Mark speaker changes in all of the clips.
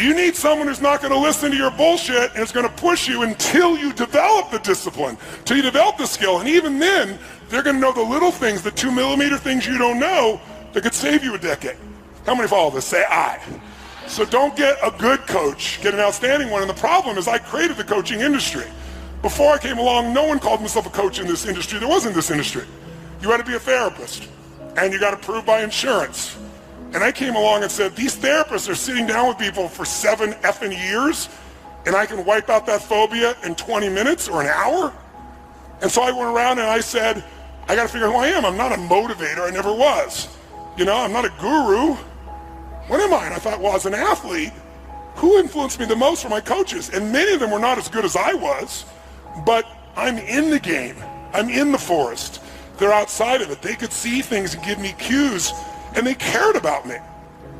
Speaker 1: You need someone who's not going to listen to your bullshit and is going to push you until you develop the discipline, till you develop the skill. And even then, they're going to know the little things, the 2mm things you don't know that could save you a decade. How many follow this? Say aye. So don't get a good coach, get an outstanding one. And the problem is I created the coaching industry. Before I came along, no one called himself a coach in this industry. There wasn't this industry. You had to be a therapist, and you got approved by insurance. And I came along and said, these therapists are sitting down with people for 7 effing years, and I can wipe out that phobia in 20 minutes or an hour? And so I went around and I said, I got to figure out who I am. I'm not a motivator. I never was. You know, I'm not a guru. What am I? And I thought, well, as an athlete, who influenced me the most were my coaches. And many of them were not as good as I was, but I'm in the game. I'm in the forest. They're outside of it. They could see things and give me cues, and they cared about me.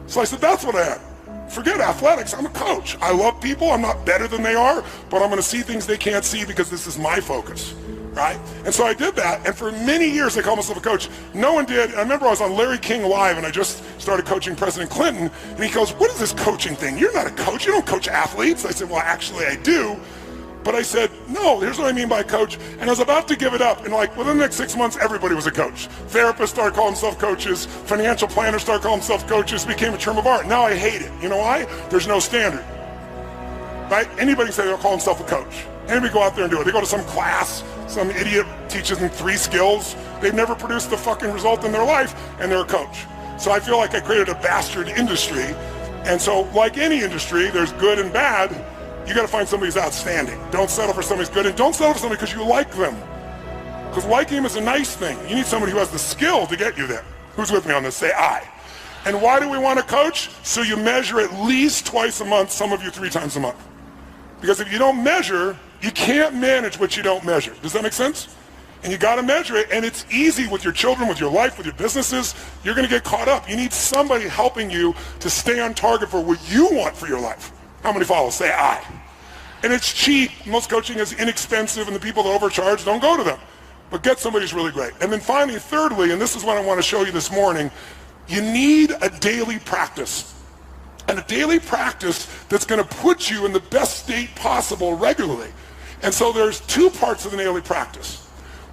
Speaker 1: So I said, that's what I am. Forget athletics, I'm a coach. I love people, I'm not better than they are, but I'm gonna see things they can't see because this is my focus, right? And so I did that, and for many years I called myself a coach. No one did. I remember I was on Larry King Live, and I just started coaching President Clinton, and he goes, what is this coaching thing? You're not a coach, you don't coach athletes. I said, well, actually I do. But I said, no, here's what I mean by coach. And I was about to give it up. And like within the next 6 months, everybody was a coach. Therapists started calling themselves coaches. Financial planners started calling themselves coaches. It became a term of art. Now I hate it. You know why? There's no standard. Right? Anybody can say they'll call themselves a coach. Anybody go out there and do it. They go to some class, some idiot teaches them 3 skills. They've never produced the fucking result in their life, and they're a coach. So I feel like I created a bastard industry. And so like any industry, there's good and bad. You got to find somebody who's outstanding. Don't settle for somebody who's good, and don't settle for somebody because you like them. Because liking them is a nice thing. You need somebody who has the skill to get you there. Who's with me on this? Say aye. And why do we want to coach? So you measure at least twice a month, some of you 3 times a month. Because if you don't measure, you can't manage what you don't measure. Does that make sense? And you got to measure it, and it's easy with your children, with your life, with your businesses. You're going to get caught up. You need somebody helping you to stay on target for what you want for your life. How many follow? Say aye. And it's cheap. Most coaching is inexpensive, and the people that overcharge, don't go to them. But get somebody who's really great. And then finally, thirdly, and this is what I want to show you this morning, you need a daily practice. And a daily practice that's going to put you in the best state possible regularly. And so there's 2 parts of the daily practice.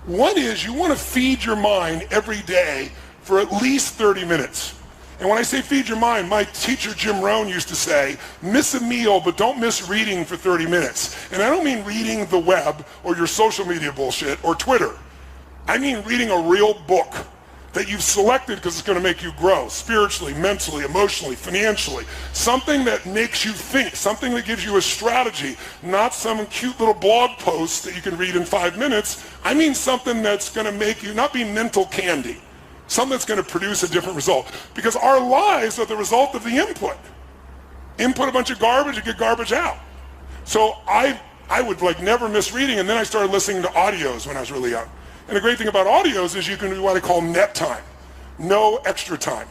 Speaker 1: One is you want to feed your mind every day for at least 30 minutes. And when I say feed your mind, my teacher Jim Rohn used to say, miss a meal, but don't miss reading for 30 minutes. And I don't mean reading the web or your social media bullshit or Twitter. I mean reading a real book that you've selected because it's going to make you grow spiritually, mentally, emotionally, financially. Something that makes you think, something that gives you a strategy, not some cute little blog post that you can read in 5 minutes. I mean something that's going to make you not be mental candy. Something that's going to produce a different result. Because our lives are the result of the input. Input a bunch of garbage, you get garbage out. So I would like never miss reading, and then I started listening to audios when I was really young. And the great thing about audios is you can do what I call net time. No extra time.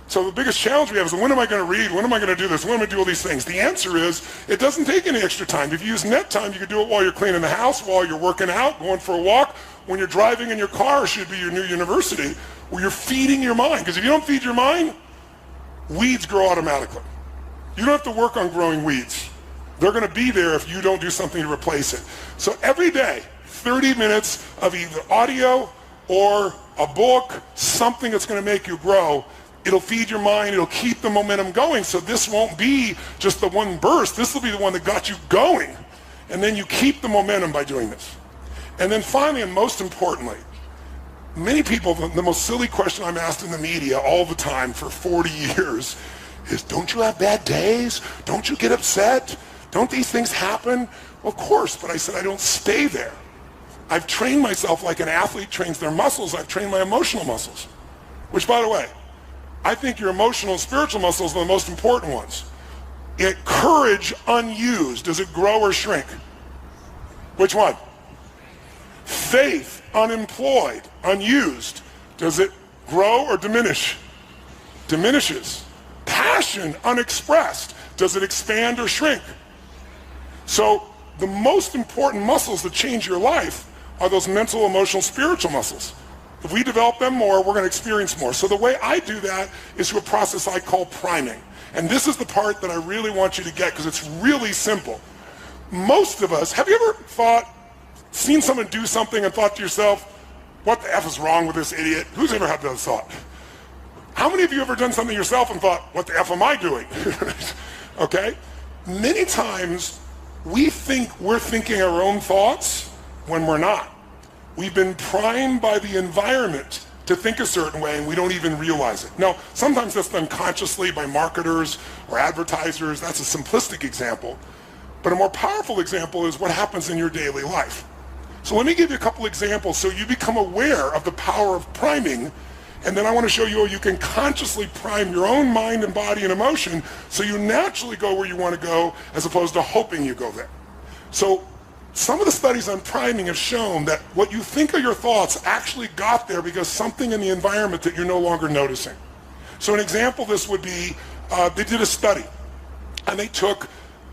Speaker 1: So the biggest challenge we have is when am I going to read? When am I going to do this? When am I going to do all these things? The answer is it doesn't take any extra time. If you use net time, you can do it while you're cleaning the house, while you're working out, going for a walk. When you're driving in your car, it should be your new university, where you're feeding your mind. Because if you don't feed your mind, weeds grow automatically. You don't have to work on growing weeds. They're going to be there if you don't do something to replace it. So every day, 30 minutes of either audio or a book, something that's going to make you grow. It'll feed your mind. It'll keep the momentum going. So this won't be just the one burst. This will be the one that got you going. And then you keep the momentum by doing this. And then finally, and most importantly, many people, the most silly question I'm asked in the media all the time for 40 years is, don't you have bad days? Don't you get upset? Don't these things happen? Well, of course, but I said I don't stay there. I've trained myself like an athlete trains their muscles. I've trained my emotional muscles, which, by the way, I think your emotional and spiritual muscles are the most important ones. Courage unused, does it grow or shrink? Which one? Faith unemployed, unused, does it grow or diminish? Diminishes. Passion unexpressed, does it expand or shrink? So the most important muscles that change your life are those mental, emotional, spiritual muscles. If we develop them more, we're going to experience more. So the way I do that is through a process I call priming. And this is the part that I really want you to get because it's really simple. Most of us, have you ever seen someone do something and thought to yourself, what the F is wrong with this idiot? Who's ever had that thought? How many of you ever done something yourself and thought, what the F am I doing? Okay? Many times we think we're thinking our own thoughts when we're not. We've been primed by the environment to think a certain way and we don't even realize it. Now, sometimes that's done consciously by marketers or advertisers. That's a simplistic example. But a more powerful example is what happens in your daily life. So let me give you a couple examples so you become aware of the power of priming, and then I want to show you how you can consciously prime your own mind and body and emotion so you naturally go where you want to go as opposed to hoping you go there. So some of the studies on priming have shown that what you think are your thoughts actually got there because something in the environment that you're no longer noticing. So an example of this would be, they did a study and they took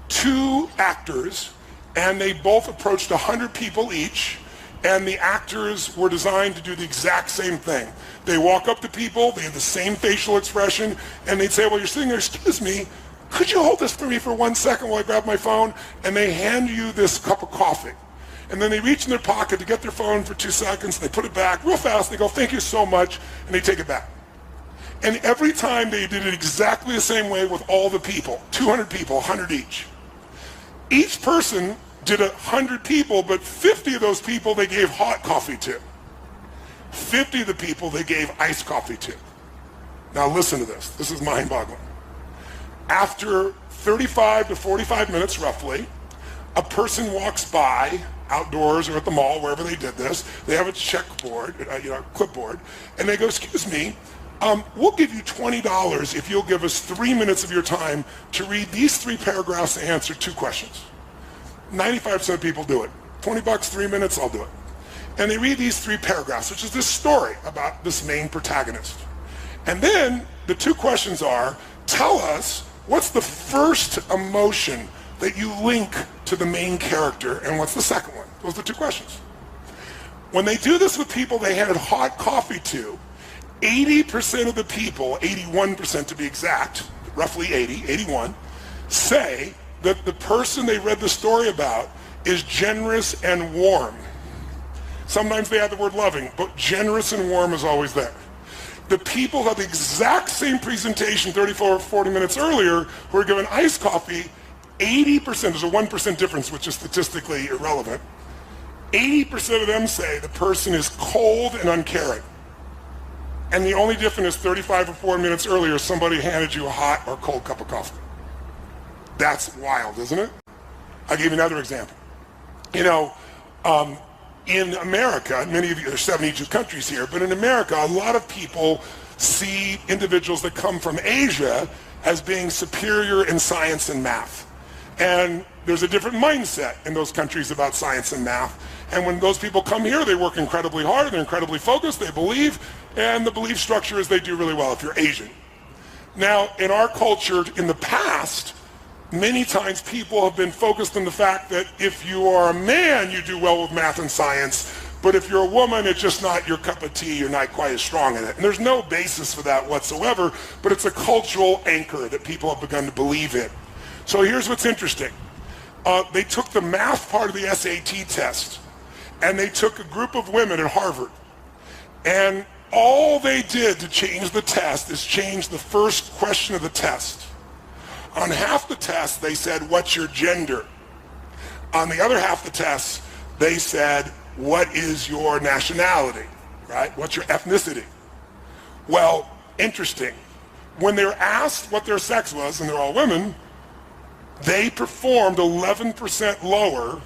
Speaker 1: 2 actors and they both approached 100 people each, and the actors were designed to do the exact same thing. They walk up to people, they have the same facial expression, and they'd say, well, you're sitting there, excuse me, could you hold this for me for 1 second while I grab my phone? And they hand you this cup of coffee. And then they reach in their pocket to get their phone for 2 seconds, they put it back real fast, they go, thank you so much, and they take it back. And every time they did it exactly the same way with all the people, 200 people, 100 each. Each person did 100 people, but 50 of those people they gave hot coffee to. 50 of the people they gave iced coffee to. Now listen to this. This is mind-boggling. After 35 to 45 minutes roughly, a person walks by outdoors or at the mall, wherever they did this. They have a checkboard, clipboard, and they go, excuse me, we'll give you $20 if you'll give us 3 minutes of your time to read these 3 paragraphs and answer 2 questions. 95% of people do it. 20 bucks, 3 minutes, I'll do it. And they read these 3 paragraphs, which is this story about this main protagonist. And then the 2 questions are, tell us what's the first emotion that you link to the main character, and what's the second one? Those are the 2 questions. When they do this with people they handed hot coffee to, 80% of the people, 81% to be exact, roughly 81, say that the person they read the story about is generous and warm. Sometimes they add the word loving, but generous and warm is always there. The people who had the exact same presentation 34 or 40 minutes earlier who were given iced coffee, 80%, there's a 1% difference which is statistically irrelevant, 80% of them say the person is cold and uncaring. And the only difference is 35 or 40 minutes earlier somebody handed you a hot or cold cup of coffee. That's wild, isn't it? I'll give you another example. In America, many of you, there's 72 countries here, but in America, a lot of people see individuals that come from Asia as being superior in science and math. And there's a different mindset in those countries about science and math. And when those people come here, they work incredibly hard, they're incredibly focused, they believe, and the belief structure is they do really well if you're Asian. Now, in our culture, in the past, many times people have been focused on the fact that if you are a man, you do well with math and science, but if you're a woman, it's just not your cup of tea, you're not quite as strong in it. And there's no basis for that whatsoever, but it's a cultural anchor that people have begun to believe in. So here's what's interesting. They took the math part of the SAT test, and they took a group of women at Harvard, and all they did to change the test is change the first question of the test. On half the test, they said, what's your gender? On the other half the test, they said, what is your nationality, right? What's your ethnicity? Well, interesting. When they were asked what their sex was, and they're all women, they performed 11% lower.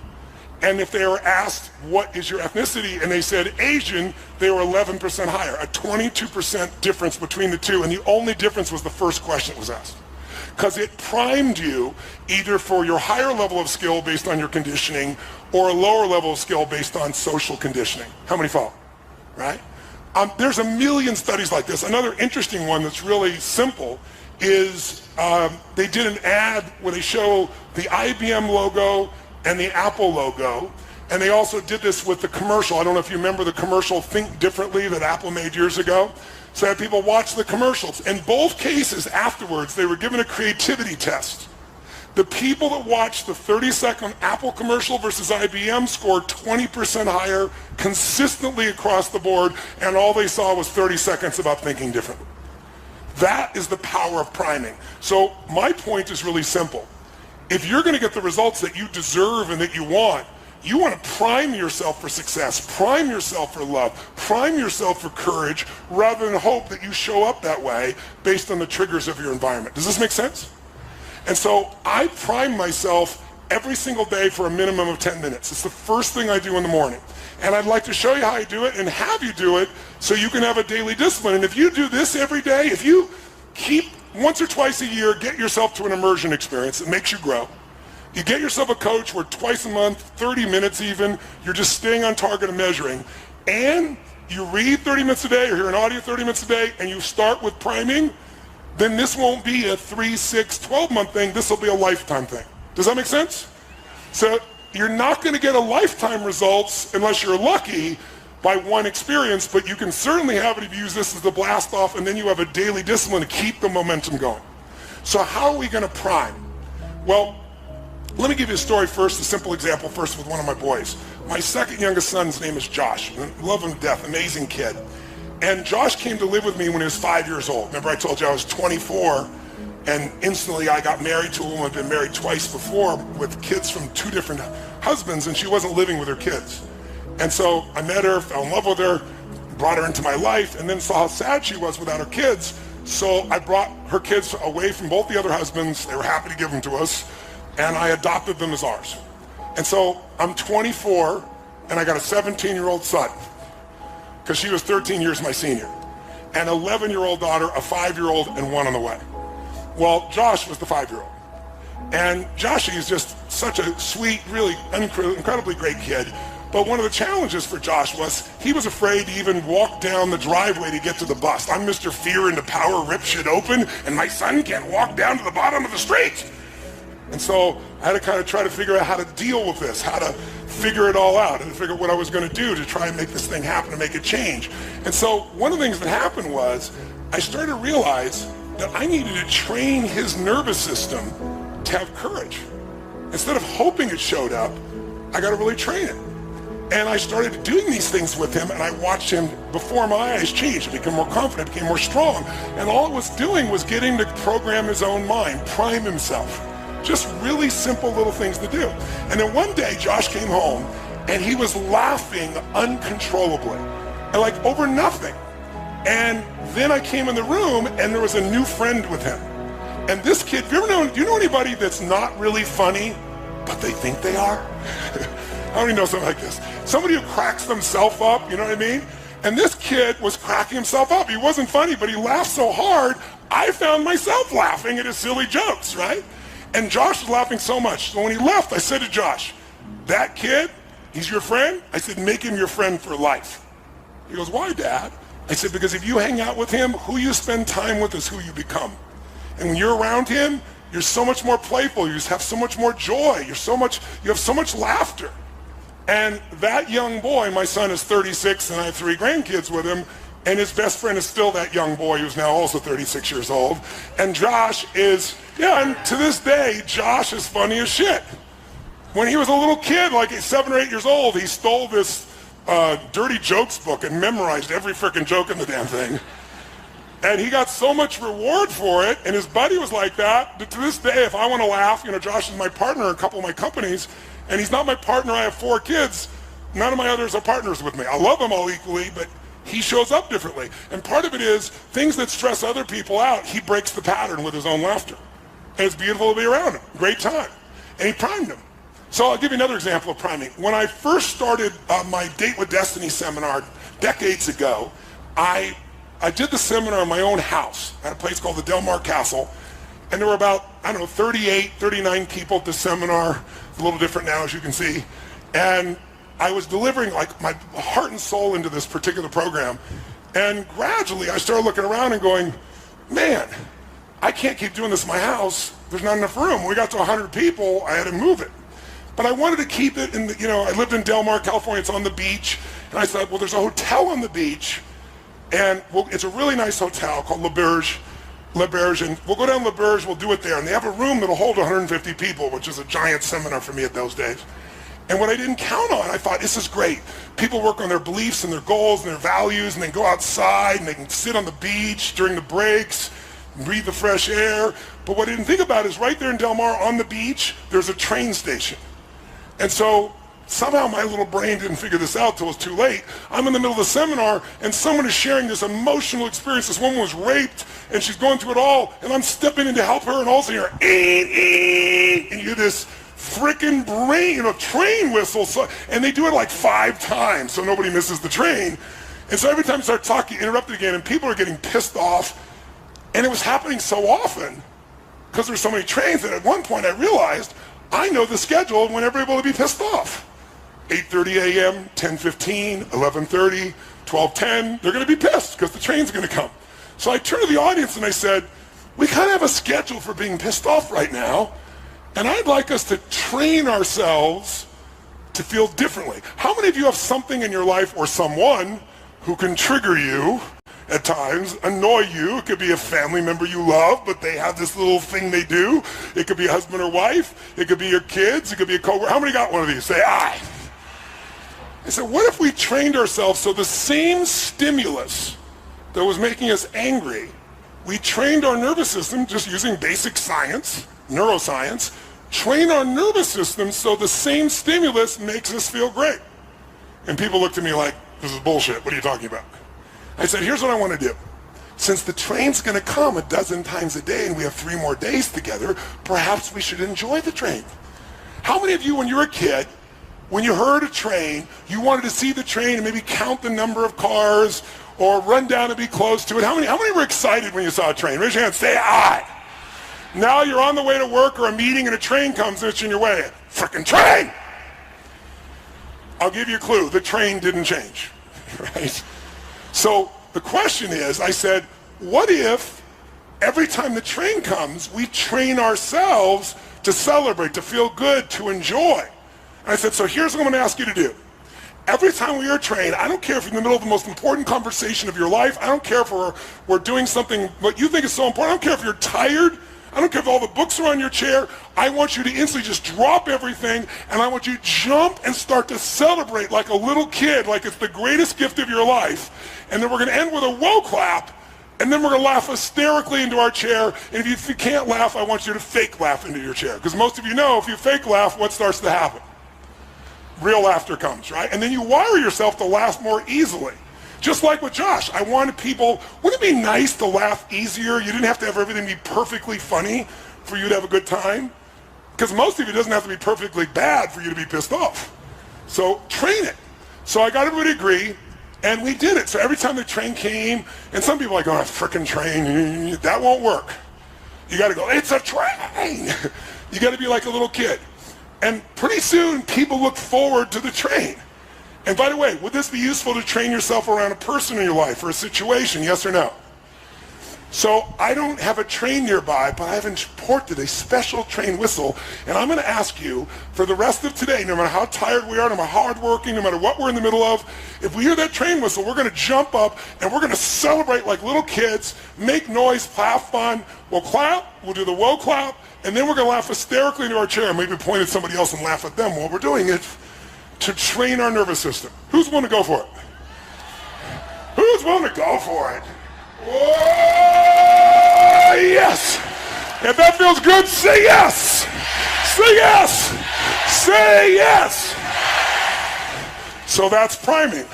Speaker 1: And if they were asked, what is your ethnicity? And they said Asian, they were 11% higher, a 22% difference between the two. And the only difference was the first question that was asked. Because it primed you either for your higher level of skill based on your conditioning or a lower level of skill based on social conditioning. How many follow? Right? There's a million studies like this. Another interesting one that's really simple is they did an ad where they show the IBM logo and the Apple logo, And they also did this with the commercial. I don't know if you remember the commercial Think Differently that Apple made years ago. So I had people watch the commercials. In both cases afterwards, they were given a creativity test. The people that watched the 30-second Apple commercial versus IBM scored 20% higher consistently across the board, and all they saw was 30 seconds about thinking differently. That is the power of priming. So my point is really simple. If you're going to get the results that you deserve and that you want to prime yourself for success, prime yourself for love, prime yourself for courage, rather than hope that you show up that way based on the triggers of your environment. Does this make sense? And so I prime myself every single day for a minimum of 10 minutes. It's the first thing I do in the morning. And I'd like to show you how I do it and have you do it so you can have a daily discipline. And if you do this every day, if you keep once or twice a year, get yourself to an immersion experience that makes you grow. You get yourself a coach where twice a month, 30 minutes even, you're just staying on target and measuring. And you read 30 minutes a day or hear an audio 30 minutes a day, and you start with priming, then this won't be a 3, 6, 12-month thing. This will be a lifetime thing. Does that make sense? So you're not going to get a lifetime results unless you're lucky by one experience, but you can certainly have it if you use this as the blast off, and then you have a daily discipline to keep the momentum going. So how are we going to prime? Well, let me give you a story first, a simple example first with one of my boys. My second youngest son's name is Josh. I love him to death, amazing kid. And Josh came to live with me when he was 5 years old. Remember I told you I was 24, and instantly I got married to a woman I'd been married twice before with kids from 2 different husbands, and she wasn't living with her kids. And so I met her, fell in love with her, brought her into my life, and then saw how sad she was without her kids. So I brought her kids away from both the other husbands. They were happy to give them to us, and I adopted them as ours. And so I'm 24, and I got a 17-year-old son, because she was 13 years my senior, an 11-year-old daughter, a 5-year-old, and one on the way. Well, Josh was the 5-year-old. And Joshy is just such a sweet, really incredibly great kid. But one of the challenges for Josh was he was afraid to even walk down the driveway to get to the bus. I'm Mr. Fear into power, rip shit open, and my son can't walk down to the bottom of the street. And so I had to kind of try to figure out how to deal with this, how to figure it all out, and figure out what I was going to do to try and make this thing happen, to make it change. And so one of the things that happened was I started to realize that I needed to train his nervous system to have courage. Instead of hoping it showed up, I got to really train it. And I started doing these things with him, and I watched him before my eyes change and become more confident, became more strong. And all it was doing was getting to program his own mind, prime himself. Just really simple little things to do. And then one day, Josh came home, and he was laughing uncontrollably, and like over nothing. And then I came in the room, and there was a new friend with him. And this kid, do you know anybody that's not really funny, but they think they are? I only know something like this. Somebody who cracks themselves up, you know what I mean? And this kid was cracking himself up. He wasn't funny, but he laughed so hard, I found myself laughing at his silly jokes, right? And Josh was laughing so much. So when he left, I said to Josh, that kid, he's your friend? I said, make him your friend for life. He goes, why, Dad? I said, because if you hang out with him, who you spend time with is who you become. And when you're around him, you're so much more playful. You just have so much more joy. You have so much laughter. And that young boy, my son is 36, and I have 3 grandkids with him, and his best friend is still that young boy who's now also 36 years old. And Josh is, and to this day, Josh is funny as shit. When he was a little kid, like 7 or 8 years old, he stole this dirty jokes book and memorized every freaking joke in the damn thing. And he got so much reward for it, and his buddy was like that to this day, if I want to laugh, Josh is my partner in a couple of my companies, and he's not my partner. I have 4 kids. None of my others are partners with me. I love them all equally, but he shows up differently. And part of it is things that stress other people out, he breaks the pattern with his own laughter. And it's beautiful to be around him. Great time. And he primed him. So I'll give you another example of priming. When I first started my Date with Destiny seminar decades ago, I did the seminar in my own house at a place called the Del Mar Castle. And there were about, 38, 39 people at the seminar. It's a little different now, as you can see. And I was delivering like my heart and soul into this particular program. And gradually I started looking around and going, man, I can't keep doing this in my house. There's not enough room. When we got to 100 people, I had to move it. but I wanted to keep it in the, I lived in Del Mar, California, it's on the beach, and I thought, well, there's a hotel on the beach, and it's a really nice hotel called Le Berge, and we'll go down Le Berge, we'll do it there, and they have a room that'll hold 150 people, which is a giant seminar for me at those days. And what I didn't count on, I thought, this is great. People work on their beliefs and their goals and their values, and they go outside and they can sit on the beach during the breaks, breathe the fresh air. But what I didn't think about is right there in Del Mar on the beach, there's a train station. And so somehow my little brain didn't figure this out till it was too late. I'm in the middle of the seminar and someone is sharing this emotional experience. This woman was raped and she's going through it all, and I'm stepping in to help her, and all of a sudden and you hear this frickin' train whistle, and they do it like 5 times so nobody misses the train. And so every time you start talking, you interrupt it again, and people are getting pissed off. And it was happening so often because there's so many trains that at one point I realized I know the schedule when everybody will be pissed off. 8:30 a.m., 10:15, 11:30, 12:10, they're going to be pissed because the train's going to come. So I turned to the audience and I said, we kind of have a schedule for being pissed off right now, and I'd like us to train ourselves to feel differently. How many of you have something in your life or someone who can trigger you at times, annoy you? It could be a family member you love, but they have this little thing they do. It could be a husband or wife. It could be your kids. It could be a coworker. How many got one of these? Say aye. I said, what if we trained ourselves so the same stimulus that was making us angry, we trained our nervous system just using basic science, neuroscience, train our nervous system so the same stimulus makes us feel great. And people looked at me like, this is bullshit. What are you talking about? I said, here's what I want to do. Since the train's going to come 12 times a day and we have 3 more days together, perhaps we should enjoy the train. How many of you, when you were a kid, when you heard a train, you wanted to see the train and maybe count the number of cars or run down and be close to it? How many were excited when you saw a train? Raise your hand, say aye. Now you're on the way to work or a meeting and a train comes and it's in your way. Frickin' train! I'll give you a clue. The train didn't change, right? So the question is, I said, what if every time the train comes, we train ourselves to celebrate, to feel good, to enjoy? And I said, so here's what I'm going to ask you to do. Every time we are trained, I don't care if you're in the middle of the most important conversation of your life. I don't care if we're doing something what you think is so important. I don't care if you're tired. I don't care if all the books are on your chair. I want you to instantly just drop everything, and I want you to jump and start to celebrate like a little kid, like it's the greatest gift of your life. And then we're going to end with a whoa clap, and then we're going to laugh hysterically into our chair. And if you can't laugh, I want you to fake laugh into your chair. Because most of you know if you fake laugh, what starts to happen? Real laughter comes, right? And then you wire yourself to laugh more easily. Just like with Josh, I wanted people, wouldn't it be nice to laugh easier? You didn't have to have everything be perfectly funny for you to have a good time. Because most of it doesn't have to be perfectly bad for you to be pissed off. So train it. So I got everybody to agree, and we did it. So every time the train came, and some people are like, oh, frickin' train, that won't work. You gotta go, it's a train. You gotta be like a little kid. And pretty soon, people look forward to the train. And by the way, would this be useful to train yourself around a person in your life or a situation, yes or no? So I don't have a train nearby, but I've imported a special train whistle, and I'm going to ask you for the rest of today, no matter how tired we are, no matter how hardworking, no matter what we're in the middle of, if we hear that train whistle, we're going to jump up and we're going to celebrate like little kids, make noise, have fun. We'll clap, we'll do the whoa clap, and then we're going to laugh hysterically into our chair and maybe point at somebody else and laugh at them while we're doing it to train our nervous system. Who's willing to go for it? Who's willing to go for it? Whoa, yes! If that feels good, say yes! Say yes! Say yes! So that's priming.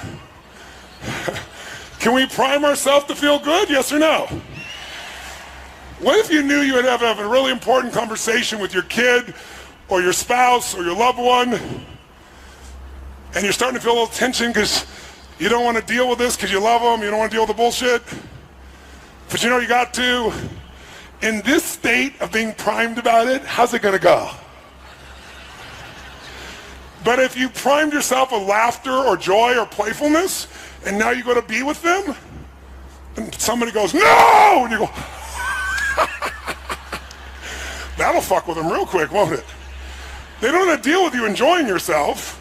Speaker 1: Can we prime ourselves to feel good, yes or no? What if you knew you would have a really important conversation with your kid or your spouse or your loved one, and you're starting to feel a little tension because you don't want to deal with this because you love them, you don't want to deal with the bullshit? But you know you got to. In this state of being primed about it, how's it going to go? But if you primed yourself with laughter or joy or playfulness, and now you go to be with them, and somebody goes, no! And you go, that'll fuck with them real quick, won't it? They don't want to deal with you enjoying yourself.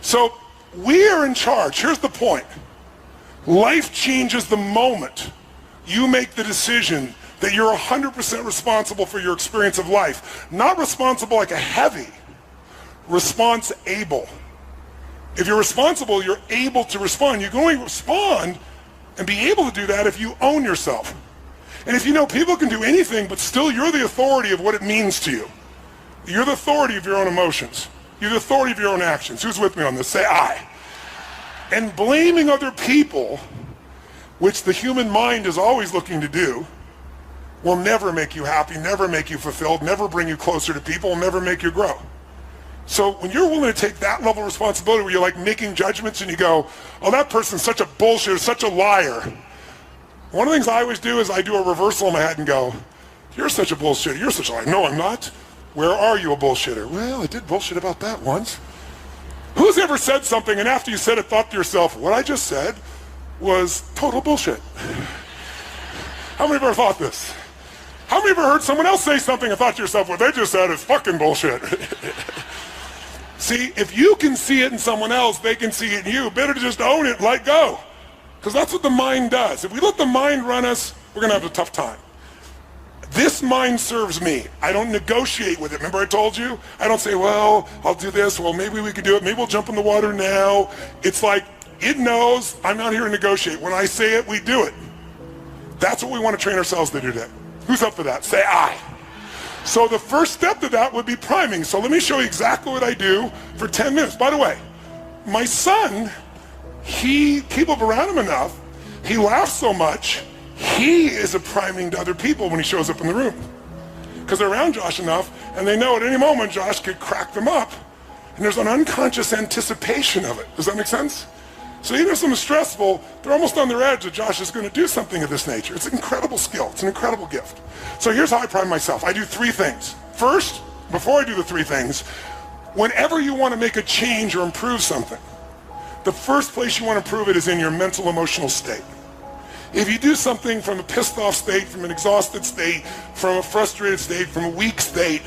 Speaker 1: So we are in charge. Here's the point. Life changes the moment you make the decision that you're 100% responsible for your experience of life. Not responsible like a heavy, response-able. If you're responsible, you're able to respond. You can only respond and be able to do that if you own yourself. And if you know people can do anything, but still you're the authority of what it means to you. You're the authority of your own emotions. You're the authority of your own actions. Who's with me on this? Say I. And blaming other people, which the human mind is always looking to do, will never make you happy, never make you fulfilled, never bring you closer to people, will never make you grow. So when you're willing to take that level of responsibility where you're like making judgments and you go, oh, that person's such a bullshitter, such a liar. One of the things I always do is I do a reversal in my head and go, you're such a bullshitter, you're such a liar. No, I'm not. Where are you a bullshitter? Well, I did bullshit about that once. Who's ever said something and after you said it thought to yourself, what I just said was total bullshit? How many of you ever thought this? How many of you ever heard someone else say something and thought to yourself, what they just said is fucking bullshit? See, if you can see it in someone else, they can see it in you. Better to just own it and let go. Because that's what the mind does. If we let the mind run us, we're going to have a tough time. This mind serves me. I don't negotiate with it. Remember I told you? I don't say, well, I'll do this. Well, maybe we can do it. Maybe we'll jump in the water now. It's like, it knows I'm not here to negotiate. When I say it, we do it. That's what we want to train ourselves to do today. Who's up for that? Say I. So the first step to that would be priming. So let me show you exactly what I do for 10 minutes. By the way, my son, people around him enough, he laughs so much, he is a priming to other people when he shows up in the room. Because they're around Josh enough, and they know at any moment Josh could crack them up, and there's an unconscious anticipation of it. Does that make sense? So even if something's stressful, they're almost on their edge that Josh is going to do something of this nature. It's an incredible skill. It's an incredible gift. So here's how I prime myself. I do 3 things. First, before I do the 3 things, whenever you want to make a change or improve something, the first place you want to improve it is in your mental, emotional state. If you do something from a pissed off state, from an exhausted state, from a frustrated state, from a weak state,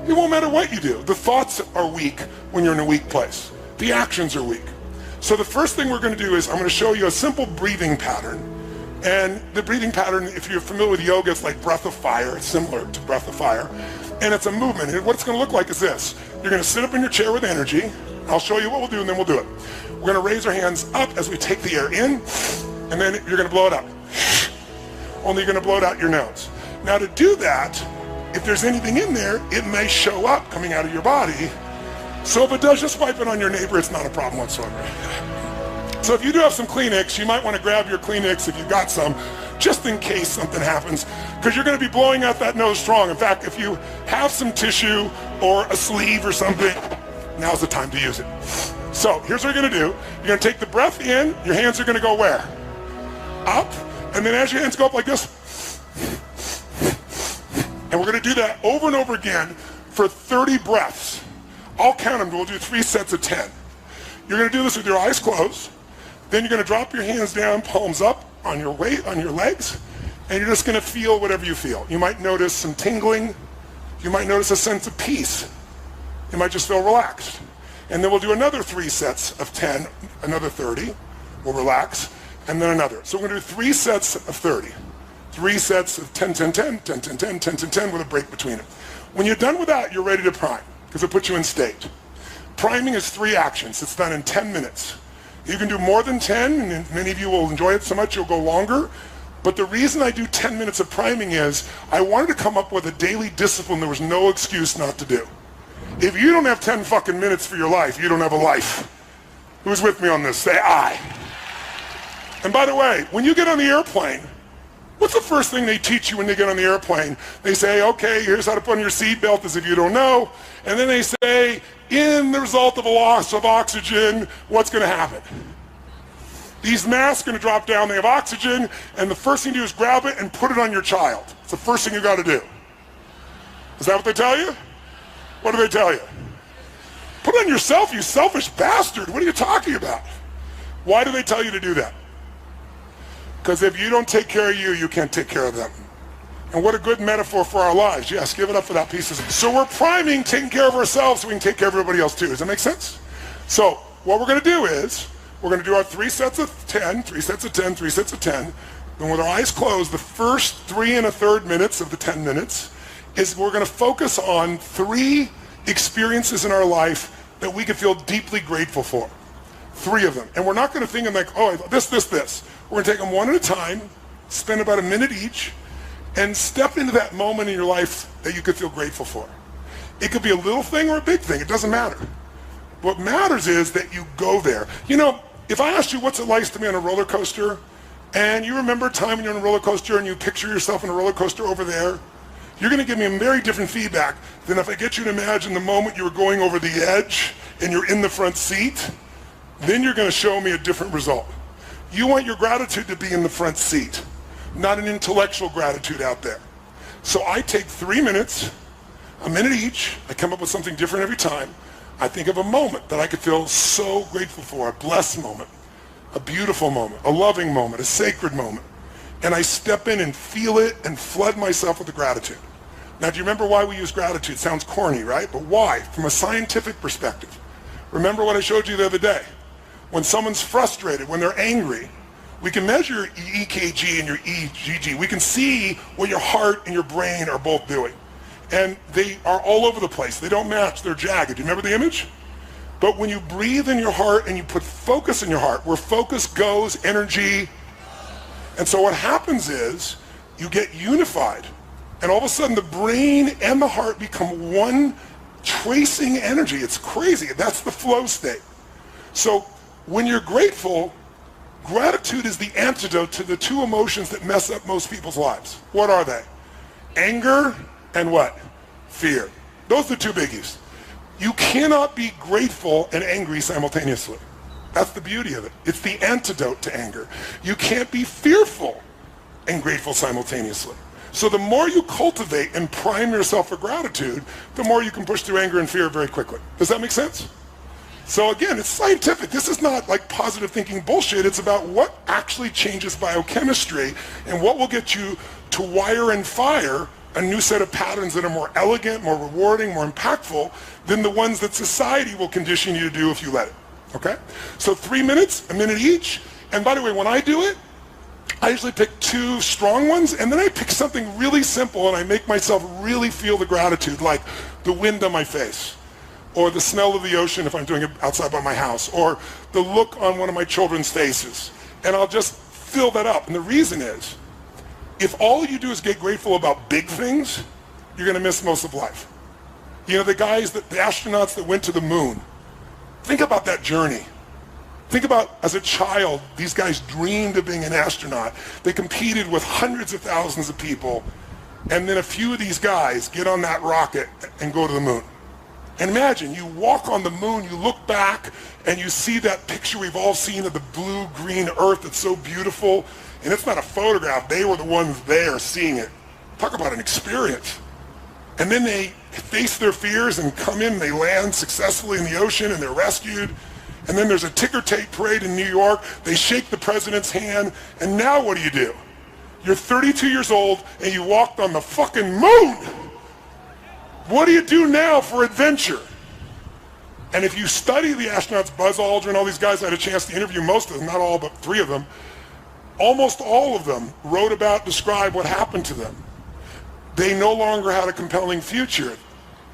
Speaker 1: it won't matter what you do. The thoughts are weak when you're in a weak place. The actions are weak. So the first thing we're going to do is I'm going to show you a simple breathing pattern. And the breathing pattern, if you're familiar with yoga, it's like breath of fire. It's similar to breath of fire. And it's a movement. And what it's going to look like is this. You're going to sit up in your chair with energy. I'll show you what we'll do and then we'll do it. We're going to raise our hands up as we take the air in. And then you're going to blow it out. Only you're going to blow it out your nose. Now to do that, if there's anything in there, it may show up coming out of your body. So if it does, just wipe it on your neighbor. It's not a problem whatsoever. So if you do have some Kleenex, you might want to grab your Kleenex if you've got some, just in case something happens, because you're going to be blowing out that nose strong. In fact, if you have some tissue or a sleeve or something, now's the time to use it. So here's what you're going to do. You're going to take the breath in. Your hands are going to go where? Up. And then as your hands go up like this, and we're going to do that over and over again for 30 breaths. I'll count them. We'll do 3 sets of 10. You're going to do this with your eyes closed. Then you're going to drop your hands down, palms up on your weight, on your legs, and you're just going to feel whatever you feel. You might notice some tingling. You might notice a sense of peace. You might just feel relaxed. And then we'll do another 3 sets of 10, another 30. We'll relax, and then another. So we're going to do 3 sets of 30. 3 sets of 10, 10, 10, 10, 10, 10, 10, 10, 10 with a break between them. When you're done with that, you're ready to prime, because it puts you in state. Priming is 3 actions. It's done in 10 minutes. You can do more than 10, and many of you will enjoy it so much you'll go longer. But the reason I do 10 minutes of priming is I wanted to come up with a daily discipline there was no excuse not to do. If you don't have 10 fucking minutes for your life, you don't have a life. Who's with me on this? Say I. And by the way, when you get on the airplane, what's the first thing they teach you when they get on the airplane? They say, okay, here's how to put on your seatbelt, as if you don't know. And then they say, in the result of a loss of oxygen, what's going to happen? These masks are going to drop down, they have oxygen, and the first thing you do is grab it and put it on your child. It's the first thing you got to do. Is that what they tell you? What do they tell you? Put it on yourself, you selfish bastard. What are you talking about? Why do they tell you to do that? Because if you don't take care of you, you can't take care of them. And what a good metaphor for our lives. Yes, give it up for that piece. So we're priming, taking care of ourselves so we can take care of everybody else too. Does that make sense? So what we're going to do is, we're going to do our 3 sets of 10, 3 sets of 10, 3 sets of 10. And with our eyes closed, the first 3 1/3 minutes of the 10 minutes is we're going to focus on 3 experiences in our life that we could feel deeply grateful for. 3 of them. And we're not going to think of like, oh, this. We're going to take them one at a time, spend about a minute each, and step into that moment in your life that you could feel grateful for. It could be a little thing or a big thing. It doesn't matter. What matters is that you go there. You know, if I asked you what's it like to be on a roller coaster, and you remember a time when you're on a roller coaster and you picture yourself on a roller coaster over there, you're going to give me a very different feedback than if I get you to imagine the moment you were going over the edge and you're in the front seat. Then you're going to show me a different result. You want your gratitude to be in the front seat, not an intellectual gratitude out there. So I take 3 minutes, a minute each. I come up with something different every time. I think of a moment that I could feel so grateful for, a blessed moment, a beautiful moment, a loving moment, a sacred moment. And I step in and feel it and flood myself with the gratitude. Now, do you remember why we use gratitude? Sounds corny, right? But why? From a scientific perspective. Remember what I showed you the other day? When someone's frustrated, when they're angry, we can measure your EKG and your EGG. We can see what your heart and your brain are both doing. And they are all over the place. They don't match. They're jagged. Do you remember the image? But when you breathe in your heart and you put focus in your heart, where focus goes, energy. And so what happens is you get unified. And all of a sudden the brain and the heart become one tracing energy. It's crazy. That's the flow state. So when you're grateful, gratitude is the antidote to the 2 emotions that mess up most people's lives. What are they? Anger and what? Fear. Those are the 2 biggies. You cannot be grateful and angry simultaneously. That's the beauty of it. It's the antidote to anger. You can't be fearful and grateful simultaneously. So the more you cultivate and prime yourself for gratitude, the more you can push through anger and fear very quickly. Does that make sense? So again, it's scientific. This is not like positive thinking bullshit. It's about what actually changes biochemistry and what will get you to wire and fire a new set of patterns that are more elegant, more rewarding, more impactful than the ones that society will condition you to do if you let it. Okay? So 3 minutes, a minute each. And by the way, when I do it, I usually pick 2 strong ones, and then I pick something really simple, and I make myself really feel the gratitude, like the wind on my face, or the smell of the ocean if I'm doing it outside by my house, or the look on one of my children's faces. And I'll just fill that up. And the reason is, if all you do is get grateful about big things, you're going to miss most of life. You know, the astronauts that went to the moon, think about that journey. Think about, as a child, these guys dreamed of being an astronaut. They competed with hundreds of thousands of people, and then a few of these guys get on that rocket and go to the moon. And imagine, you walk on the moon, you look back, and you see that picture we've all seen of the blue-green Earth that's so beautiful, and it's not a photograph. They were the ones there seeing it. Talk about an experience. And then they face their fears and come in, and they land successfully in the ocean, and they're rescued. And then there's a ticker tape parade in New York. They shake the president's hand, and now what do? You're 32 years old, and you walked on the fucking moon. What do you do now for adventure? And if you study the astronauts, Buzz Aldrin, all these guys, I had a chance to interview most of them, not all, but 3 of them. Almost all of them wrote about, described what happened to them. They no longer had a compelling future.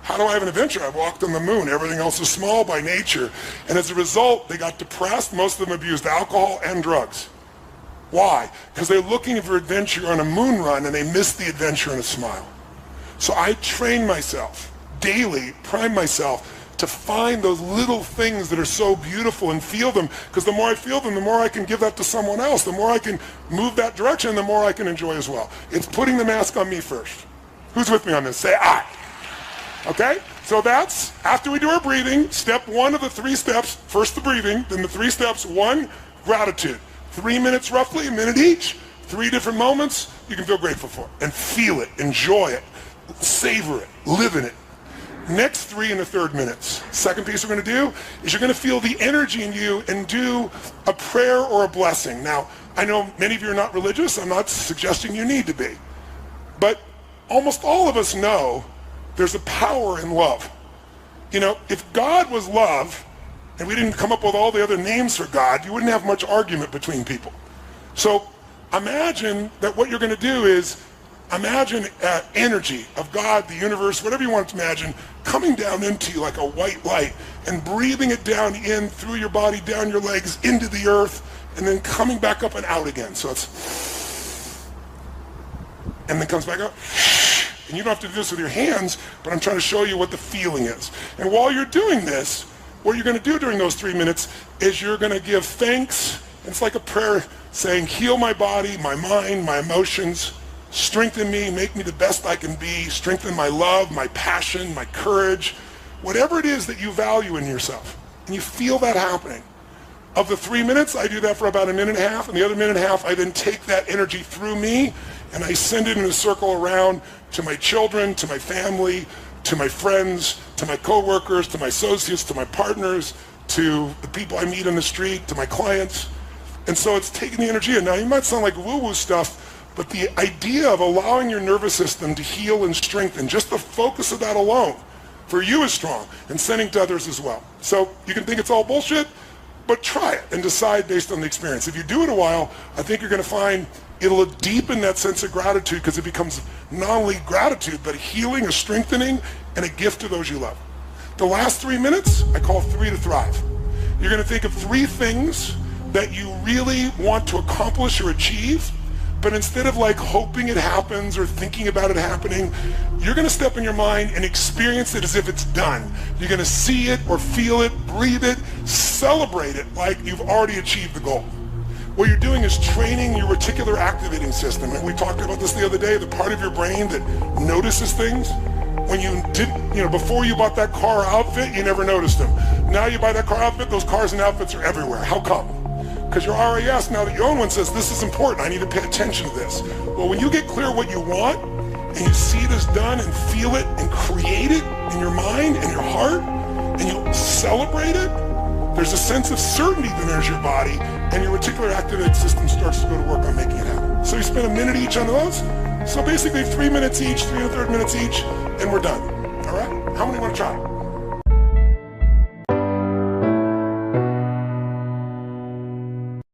Speaker 1: How do I have an adventure? I walked on the moon. Everything else is small by nature. And as a result, they got depressed. Most of them abused alcohol and drugs. Why? Because they're looking for adventure on a moon run, and they missed the adventure in a smile. So I train myself daily, prime myself to find those little things that are so beautiful and feel them, because the more I feel them, the more I can give that to someone else, the more I can move that direction, the more I can enjoy as well. It's putting the mask on me first. Who's with me on this? Say I. Okay? So that's, after we do our breathing, step 1 of the 3 steps, first the breathing, then the 3 steps. 1, gratitude. 3 minutes roughly, a minute each, 3 different moments you can feel grateful for. And feel it, enjoy it, savor it, live in it. Next 3 1/3 minutes. Second piece we're going to do is you're going to feel the energy in you and do a prayer or a blessing. Now, I know many of you are not religious. I'm not suggesting you need to be. But almost all of us know there's a power in love. You know, if God was love, and we didn't come up with all the other names for God, you wouldn't have much argument between people. So imagine that what you're going to do is imagine energy of God, the universe, whatever you want to imagine, coming down into you like a white light and breathing it down in through your body, down your legs, into the earth, and then coming back up and out again. So it's, and then comes back up. And you don't have to do this with your hands, but I'm trying to show you what the feeling is. And while you're doing this, what you're going to do during those 3 minutes is you're going to give thanks. It's like a prayer saying, heal my body, my mind, my emotions, strengthen me, make me the best I can be, strengthen my love, my passion, my courage, whatever it is that you value in yourself. And you feel that happening. Of the 3 minutes, I do that for about a minute and a half, and the other minute and a half, I then take that energy through me, and I send it in a circle around to my children, to my family, to my friends, to my coworkers, to my associates, to my partners, to the people I meet on the street, to my clients. And so it's taking the energy in. Now, you might sound like woo-woo stuff, but the idea of allowing your nervous system to heal and strengthen, just the focus of that alone, for you is strong, and sending to others as well. So you can think it's all bullshit, but try it and decide based on the experience. If you do it a while, I think you're going to find it'll deepen that sense of gratitude, because it becomes not only gratitude, but a healing, a strengthening, and a gift to those you love. The last 3 minutes, I call 3 to Thrive. You're going to think of 3 things that you really want to accomplish or achieve, but instead of like hoping it happens or thinking about it happening, you're going to step in your mind and experience it as if it's done. You're going to see it or feel it, breathe it, celebrate it like you've already achieved the goal. What you're doing is training your reticular activating system. And we talked about this the other day, the part of your brain that notices things. When you did, before you bought that car outfit, you never noticed them. Now you buy that car outfit, those cars and outfits are everywhere. How come? Because your RAS, now that you own one, says, this is important, I need to pay attention to this. Well, when you get clear what you want, and you see it as done and feel it and create it in your mind and your heart, and you celebrate it, there's a sense of certainty that enters your body, and your reticular activating system starts to go to work on making it happen. So you spend a minute each on those. So basically 3 minutes each, 3 1/3 minutes each, and we're done. All right? How many want to try?